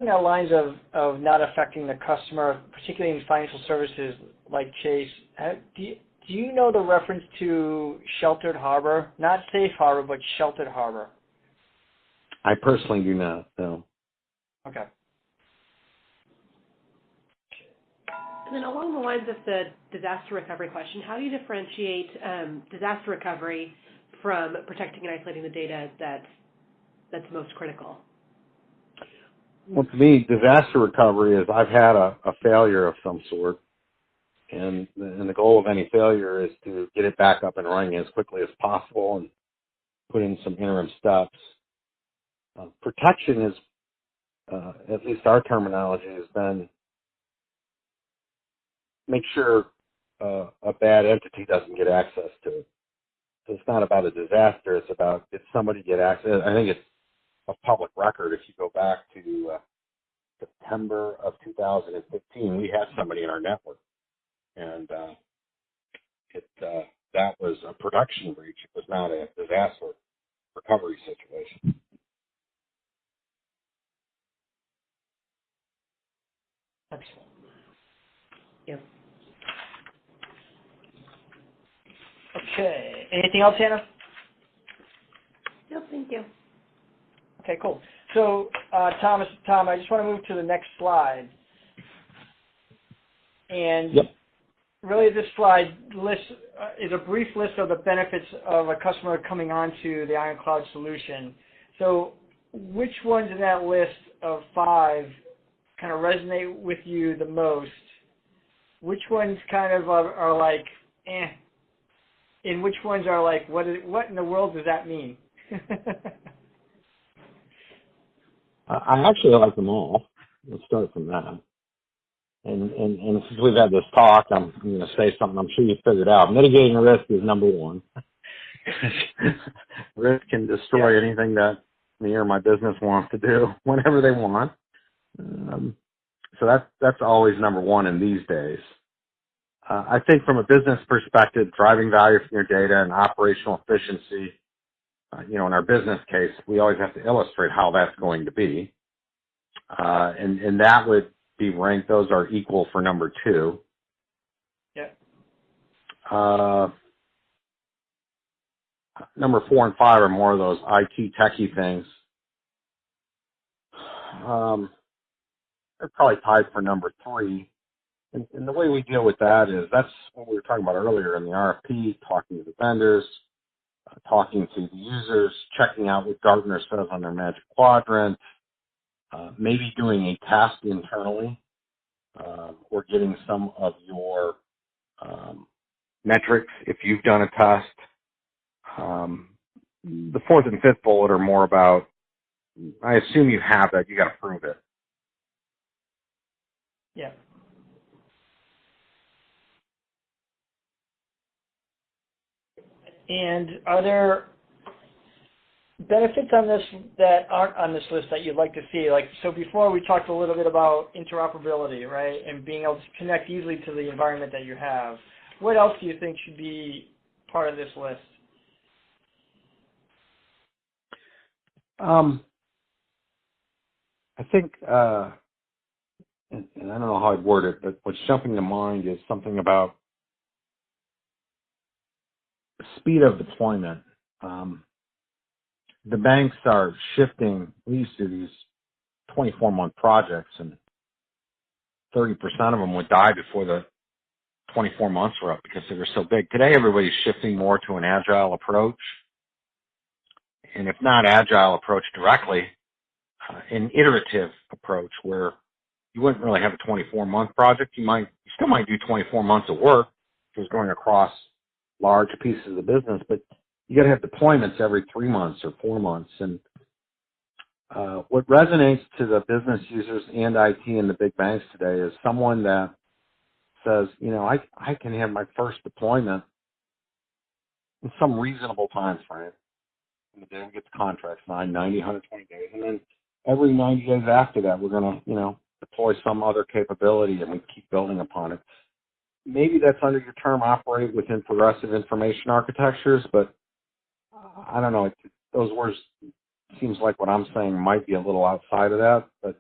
Along the lines of not affecting the customer, particularly in financial services like Chase, do you know the reference to sheltered harbor? Not safe harbor, but sheltered harbor. I personally do not, no. Okay. And then along the lines of the disaster recovery question, how do you differentiate disaster recovery from protecting and isolating the data that's most critical? Well, to me, disaster recovery is I've had a failure of some sort, and the goal of any failure is to get it back up and running as quickly as possible and put in some interim steps. Protection is, at least our terminology has been, make sure a bad entity doesn't get access to it. So it's not about a disaster, it's about did somebody get access. I think it's a public record. If you go back to September of 2015, we had somebody in our network, and that was a production breach. It was not a disaster recovery situation. Excellent. Yep. Okay. Anything else, Hannah? No, thank you. Okay, cool. So, Tom, I just want to move to the next slide. And Yep. really this slide is a brief list of the benefits of a customer coming onto the Iron Cloud solution. So which ones in that list of 5 kind of resonate with you the most? Which ones kind of are like, eh? And which ones are like, what in the world does that mean? I actually like them all. Let's start from that. And since we've had this talk, I'm going to say something I'm sure you figured out. Mitigating risk is number one. Risk can destroy anything that me or my business wants to do whenever they want. So that's always number one in these days. I think from a business perspective, driving value from your data and operational efficiency, in our business case, we always have to illustrate how that's going to be. And that would be ranked, those are equal for number 2. Yeah. Number 4 and 5 are more of those IT techie things. They're probably tied for number 3. And the way we deal with that is that's what we were talking about earlier in the RFP, talking to the vendors, talking to the users, checking out what Gartner says on their Magic Quadrant, maybe doing a test internally, or getting some of your metrics if you've done a test. The 4th and 5th bullet are more about, I assume you have that, you got to prove it. Yeah. And are there benefits on this that aren't on this list that you'd like to see? Like, so before we talked a little bit about interoperability, right, and being able to connect easily to the environment that you have. What else do you think should be part of this list? I think, and I don't know how I'd word it, but what's jumping to mind is something about speed of deployment. The banks are shifting, we used to do these 24-month projects, and 30% of them would die before the 24 months were up because they were so big. Today, everybody's shifting more to an agile approach. And if not agile approach directly, an iterative approach where you wouldn't really have a 24-month project. You still might do 24 months of work if it was going across large pieces of the business, but you got to have deployments every 3 months or 4 months. And what resonates to the business users and IT and the big banks today is someone that says, I can have my first deployment in some reasonable time frame. And the day we get the contract signed, 90, 120 days. And then every 90 days after that, we're going to, deploy some other capability and we keep building upon it. Maybe that's under your term operate within progressive information architectures, but I don't know. Those words seems like what I'm saying might be a little outside of that, but